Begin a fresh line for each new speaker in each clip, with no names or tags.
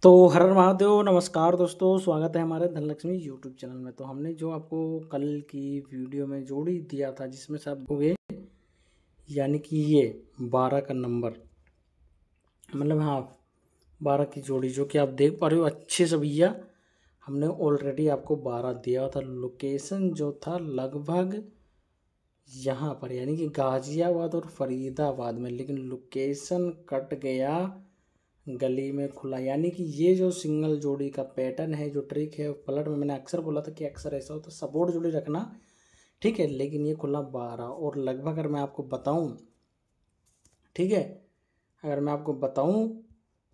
तो हर हर महादेव, नमस्कार दोस्तों, स्वागत है हमारे धनलक्ष्मी यूट्यूब चैनल में। तो हमने जो आपको कल की वीडियो में जोड़ी दिया था जिसमें से आपको ये यानी कि ये 12 का नंबर मतलब हाँ 12 की जोड़ी जो कि आप देख पा रहे हो अच्छे से भैया, हमने ऑलरेडी आपको 12 दिया था। लोकेशन जो था लगभग यहाँ पर यानी कि गाजियाबाद और फरीदाबाद में, लेकिन लोकेशन कट गया गली में खुला। यानी कि ये जो सिंगल जोड़ी का पैटर्न है, जो ट्रिक है पलट में, मैंने अक्सर बोला था कि अक्सर ऐसा हो तो सपोर्ट जोड़ी रखना, ठीक है। लेकिन ये खुला 12 और लगभग अगर मैं आपको बताऊं, ठीक है, अगर मैं आपको बताऊं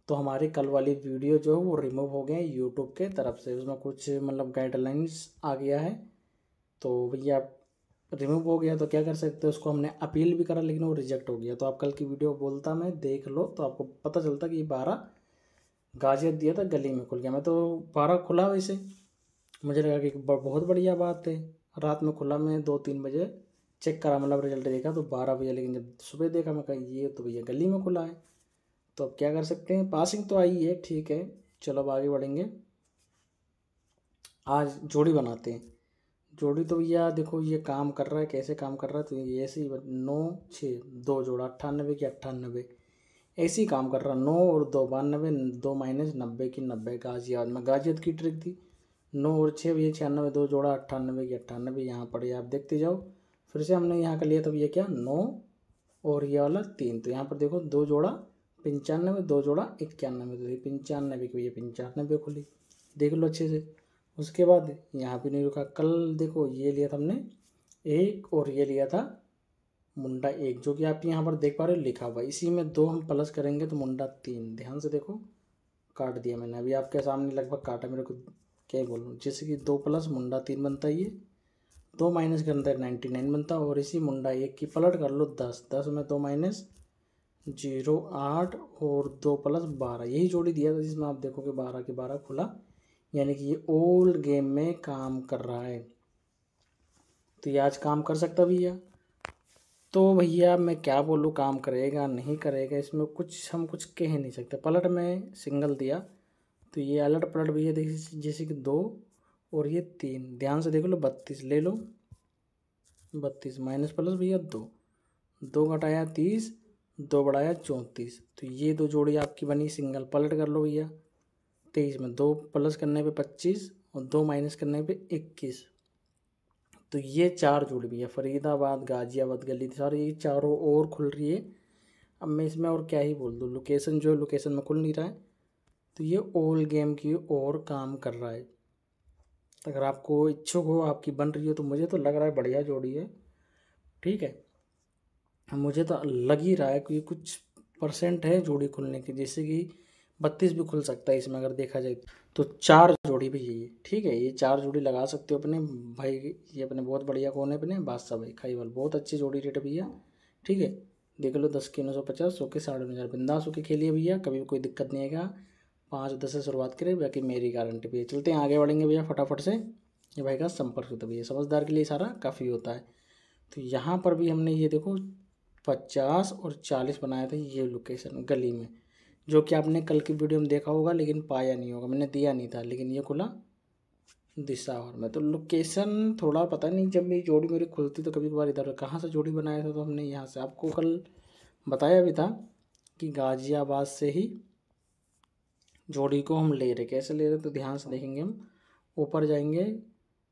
तो हमारी कल वाली वीडियो जो है वो रिमूव हो गया यूट्यूब के तरफ से। उसमें कुछ मतलब गाइडलाइंस आ गया है, तो भैया रिमूव हो गया तो क्या कर सकते हैं, उसको हमने अपील भी करा लेकिन वो रिजेक्ट हो गया। तो आप कल की वीडियो बोलता मैं देख लो तो आपको पता चलता कि ये 12 गाजियत दिया था गली में खुल गया। मैं तो 12 खुला, वैसे मुझे लगा कि बहुत बढ़िया बात है। रात में खुला, मैं 2-3 बजे चेक करा, मतलब रिजल्ट देखा तो 12 बजे, लेकिन जब सुबह देखा मैं कहा ये तो भैया गली में खुला है। तो अब क्या कर सकते हैं, पासिंग तो आई है, ठीक है। चलो अब आगे बढ़ेंगे, आज जोड़ी बनाते हैं। जोड़ी तो भैया देखो ये काम कर रहा है, कैसे काम कर रहा है, तो ये ऐसे ही 9-6 2 जोड़ा 98 की 98 ऐसे ही काम कर रहा। 9 और 2 92, 2 माइनस 90 की 90 गाजियाबाद में, गाजियाबाद की ट्रिक थी। 9 और 6 भैया 96, 2 जोड़ा 98 की 98 यहाँ पड़े, आप देखते जाओ। फिर से हमने यहाँ का लिया था भैया क्या 9 और ये वाला 3, तो यहाँ पर देखो 2 जोड़ा 95, 2 जोड़ा 91, तो 95 की भैया 95 खुली, देख लो अच्छे से। उसके बाद यहाँ भी नहीं रुका, कल देखो ये लिया था हमने 1 और ये लिया था मुंडा 1, जो कि आप यहाँ पर देख पा रहे हो लिखा हुआ। इसी में 2 हम प्लस करेंगे तो मुंडा 3, ध्यान से देखो काट दिया मैंने अभी आपके सामने, लगभग काटा, मेरे को क्या ही बोलूँ। जैसे कि 2 प्लस मुंडा 3 बनता है, ये 2 माइनस के अंदर 99 बनता, और इसी मुंडा 1 की पलट कर लो 10, 10 में 2 माइनस 0 8 और 2 प्लस 12, यही जोड़ी दिया था जिसमें आप देखोगे 12 के 12 खुला। यानी कि ये ओल्ड गेम में काम कर रहा है, तो ये आज काम कर सकता भैया। तो भैया मैं क्या बोलूँ, काम करेगा नहीं करेगा इसमें कुछ हम कुछ कह नहीं सकते। पलट में सिंगल दिया तो ये अलट पलट भैया देखिए, जैसे कि 2 और ये 3, ध्यान से देख लो 32 ले लो, 32 माइनस प्लस भैया 2, 2 घटाया 30, 2 बढ़ाया 34, तो ये 2 जोड़ी आपकी बनी सिंगल। पलट कर लो भैया, 23 में 2 प्लस करने पे 25 और 2 माइनस करने पे 21, तो ये 4 जोड़ी भैया फरीदाबाद गाजियाबाद गली सारी ये चारों और खुल रही है। अब मैं इसमें और क्या ही बोल दूँ, लोकेशन जो है लोकेशन में खुल नहीं रहा है, तो ये ओल्ड गेम की और काम कर रहा है। अगर आपको इच्छुक हो, आपकी बन रही हो, तो मुझे तो लग रहा है बढ़िया जोड़ी है, ठीक है। मुझे तो लग ही रहा है कि कुछ परसेंट है जोड़ी खुलने की, जैसे कि 32 भी खुल सकता है इसमें अगर देखा जाए तो। 4 जोड़ी भी यही है, ठीक है। ये 4 जोड़ी लगा सकते हो अपने भाई, ये अपने बहुत बढ़िया कौन है अपने बादशाह भाई खाईवाल, बहुत अच्छी जोड़ी रेट है भैया, ठीक है। देख लो 10 की 950, 100 के 9,500, बिंदास होकर खेलिए भैया, कभी भी कोई दिक्कत नहीं आएगा। 5-10 से शुरुआत करें, बाकी मेरी गारंटी भैया। चलते हैं आगे बढ़ेंगे भैया फटाफट से। ये भाई का संपर्क होता है भैया, समझदार के लिए सारा काफ़ी होता है। तो यहाँ पर भी हमने ये देखो 50 और 40 बनाया था ये लोकेशन गली में, जो कि आपने कल की वीडियो में देखा होगा लेकिन पाया नहीं होगा, मैंने दिया नहीं था, लेकिन ये खुला दिसावर में। तो लोकेशन थोड़ा पता नहीं, जब मेरी जोड़ी मेरी खुलती तो कभी कभार इधर कहाँ से जोड़ी बनाया था, तो हमने यहाँ से आपको कल बताया भी था कि गाजियाबाद से ही जोड़ी को हम ले रहे। कैसे ले रहे तो ध्यान से देखेंगे, हम ऊपर जाएंगे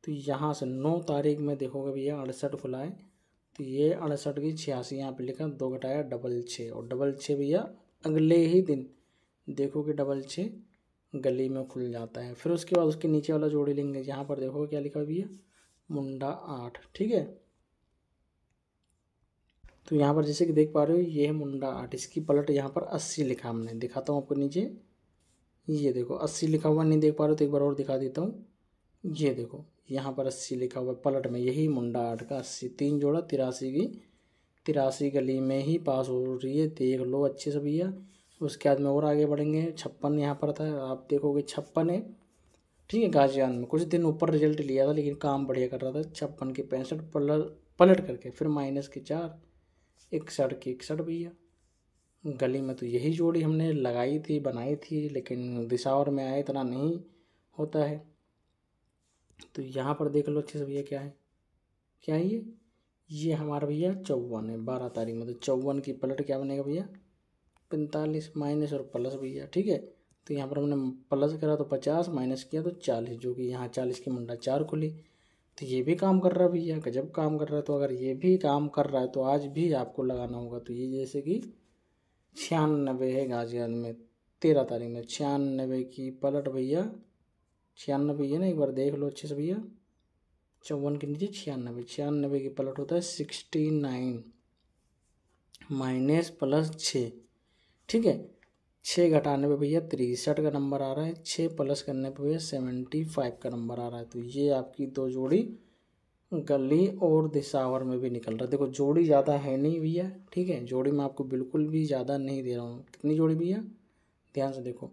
तो यहाँ से 9 तारीख में देखोगे भैया 68 खुला है, तो ये 68 की 86 यहाँ पे लिखा, 2 घटाया 666, और 666 भैया अगले ही दिन देखोगे 666 गली में खुल जाता है। फिर उसके बाद उसके नीचे वाला जोड़ी लेंगे, यहाँ पर देखोगे क्या लिखा है भैया मुंडा 8, ठीक है। तो यहाँ पर जैसे कि देख पा रहे हो ये है मुंडा 8, इसकी पलट यहाँ पर 80 लिखा हमने, दिखाता हूँ आपको नीचे, ये देखो 80 लिखा हुआ, नहीं देख पा रहे हो तो एक बार और दिखा देता हूँ। ये देखो यहाँ पर 80 लिखा हुआ पलट में, यही मुंडा 8 का 80, 3 जोड़ा 83 की 83 गली में ही पास हो रही है, देख लो अच्छे से भैया। उसके बाद में और आगे बढ़ेंगे, 56 यहाँ पर था, आप देखोगे 56 है, ठीक है। गाजियाबाद में कुछ दिन ऊपर रिजल्ट लिया था लेकिन काम बढ़िया कर रहा था। 56 की 65 पलट करके फिर -4 61 की 61 भैया, गली में तो यही जोड़ी हमने लगाई थी, बनाई थी, लेकिन दिशावर में आए इतना नहीं होता है। तो यहाँ पर देख लो अच्छे से भैया क्या है, क्या है ये हमारा भैया 54 है 12 तारीख में। तो 54 की पलट क्या बनेगा भैया 45 माइनस और प्लस भैया, ठीक है। तो यहाँ पर हमने प्लस करा तो 50, माइनस किया तो 40, जो कि यहाँ 40 की मुंडा 4 खुली। तो ये भी काम कर रहा है भैया, गजब काम कर रहा है। तो अगर ये भी काम कर रहा है तो आज भी आपको लगाना होगा। तो ये जैसे कि 96 है गाजियाबाद में 13 तारीख में, 96 की पलट भैया, 96 है ना, एक बार देख लो अच्छे से भैया। 54 के नीचे 96, 96 की पलट होता है 69 माइनस प्लस 6, ठीक है। 6 घटाने पे भैया 63 का नंबर आ रहा है, 6 प्लस करने पे भैया 75 का नंबर आ रहा है। तो ये आपकी दो जोड़ी गली और दिशावर में भी निकल रहा है। देखो जोड़ी ज़्यादा है नहीं भैया, ठीक है, जोड़ी मैं आपको बिल्कुल भी ज़्यादा नहीं दे रहा हूँ। कितनी जोड़ी भैया, ध्यान से देखो,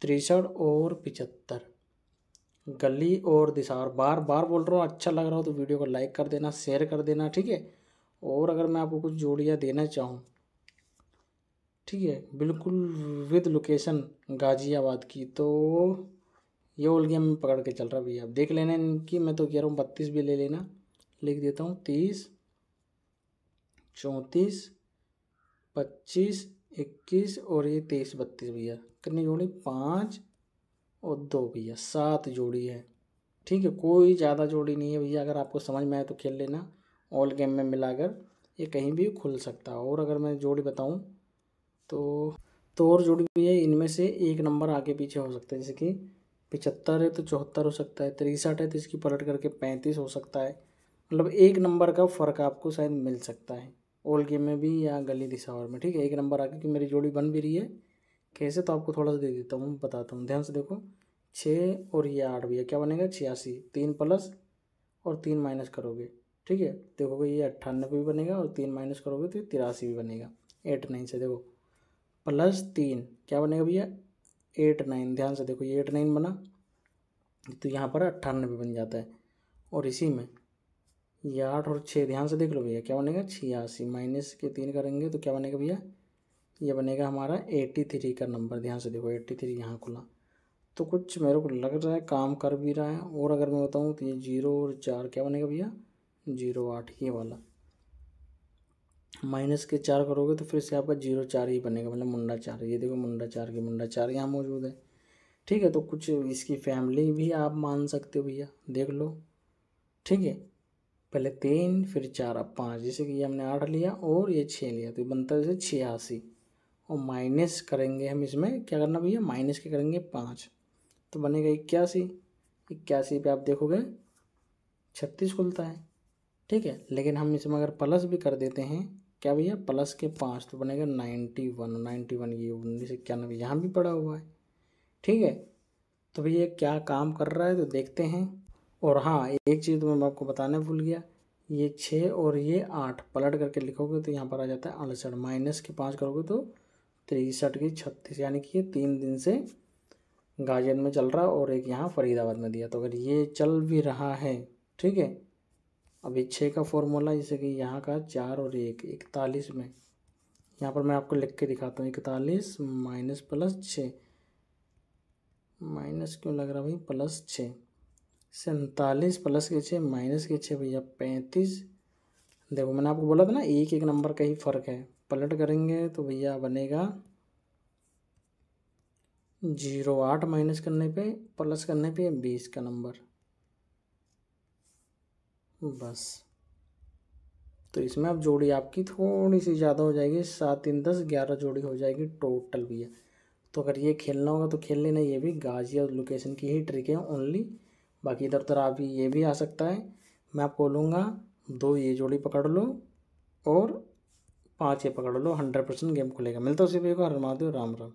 63 और 75, गली और दिशावर। बार बार बोल रहा हूँ, अच्छा लग रहा हो तो वीडियो को लाइक कर देना, शेयर कर देना, ठीक है। और अगर मैं आपको कुछ जोड़ियाँ देना चाहूँ, ठीक है, बिल्कुल विद लोकेशन गाजियाबाद की, तो ये ओल्ड गेम में पकड़ के चल रहा भैया। अब देख लेना इनकी, मैं तो कह रहा हूँ 32 भी ले लेना, लिख देता हूँ 30, 34, 25, 21 और ये 23, 32 भैया। कितनी जोड़ी, 5 और 2 भैया, 7 जोड़ी है, ठीक है। कोई ज़्यादा जोड़ी नहीं है भैया, अगर आपको समझ में आए तो खेल लेना। ऑल गेम में मिलाकर ये कहीं भी खुल सकता है। और अगर मैं जोड़ी बताऊँ तो और जोड़ी भी है, इनमें से एक नंबर आगे पीछे हो सकता है। जैसे कि 75 है तो 74 हो सकता है, 63 है तो इसकी पलट करके 35 हो सकता है। मतलब एक नंबर का फ़र्क आपको शायद मिल सकता है ओल्ड गेम में भी या गली दिशावर में, ठीक है। एक नंबर आगे की मेरी जोड़ी बन भी रही है कैसे, तो आपको थोड़ा सा दे देता हूँ, बताता हूँ, ध्यान से देखो। 6 और ये 8 भैया क्या बनेगा 86, 3 प्लस और 3 माइनस करोगे, ठीक है, देखोगे ये 98 भी बनेगा और 3 माइनस करोगे तो 83 भी बनेगा। 89 से देखो प्लस 3 क्या बनेगा भैया 89, ध्यान से देखो ये 89 बना, तो यहाँ पर 98 बन जाता है। और इसी में ये 8 और 6 ध्यान से देख लो भैया क्या बनेगा 86, माइनस के 3 करेंगे तो क्या बनेगा भैया, ये बनेगा हमारा 83 का नंबर। ध्यान से देखो 83 यहाँ खुला, तो कुछ मेरे को लग रहा है काम कर भी रहा है। और अगर मैं बताऊँ तो ये 0 और 4 क्या बनेगा भैया 08, ये वाला माइनस के 4 करोगे तो फिर से आपका 04 ही बनेगा, मतलब मुंडा 4। ये देखो मुंडा 4 की मुंडा 4 यहाँ मौजूद है, ठीक है। तो कुछ इसकी फैमिली भी आप मान सकते हो भैया, देख लो, ठीक है। पहले 3 फिर 4 अब 5, जैसे कि ये हमने 8 लिया और ये 6 लिया तो ये बनता है जैसे 86। और माइनस करेंगे हम, इसमें क्या करना भैया माइनस के करेंगे 5 तो बनेगा 81। 81 पे आप देखोगे 36 खुलता है, ठीक है। लेकिन हम इसमें अगर प्लस भी कर देते हैं क्या भैया प्लस के 5 तो बनेगा 91। 91 ये 1991 यहाँ भी पड़ा हुआ है, ठीक है। तो भैया क्या काम कर रहा है तो देखते हैं। और हाँ एक चीज़ तो मैं आपको बताना भूल गया, ये 6 और ये 8 पलट करके लिखोगे तो यहाँ पर आ जाता है 68, माइनस के 5 करोगे तो 63 की 36, यानी कि ये 3 दिन से गाजियाबाद में चल रहा है और एक यहाँ फरीदाबाद में दिया। तो अगर ये चल भी रहा है, ठीक है। अभी 6 का फॉर्मूला जैसे कि यहाँ का 4 और 1 41 में, यहाँ पर मैं आपको लिख के दिखाता हूँ 41 माइनस प्लस 6, माइनस क्यों लग रहा भाई प्लस 6, 47 प्लस के 6 माइनस के 6 भैया 35। देखो मैंने आपको बोला था ना एक एक नंबर का ही फ़र्क है, पलट करेंगे तो भैया बनेगा 08 माइनस करने पे प्लस करने पे 20 का नंबर, बस। तो इसमें अब जोड़ी आपकी थोड़ी सी ज़्यादा हो जाएगी, 7 3 10 11 जोड़ी हो जाएगी टोटल भैया। तो अगर ये खेलना होगा तो खेल लेना, ये भी गाजियाबाद लोकेशन की ही ट्रिक है ओनली। बाकी इधर उधर आप ये भी आ सकता है, मैं आपको बोलूँगा 2 ये जोड़ी पकड़ लो और 5 ये पकड़ लो, 100% गेम खुलेगा। मिलता है उसी पे को, हर महादेव, राम राम।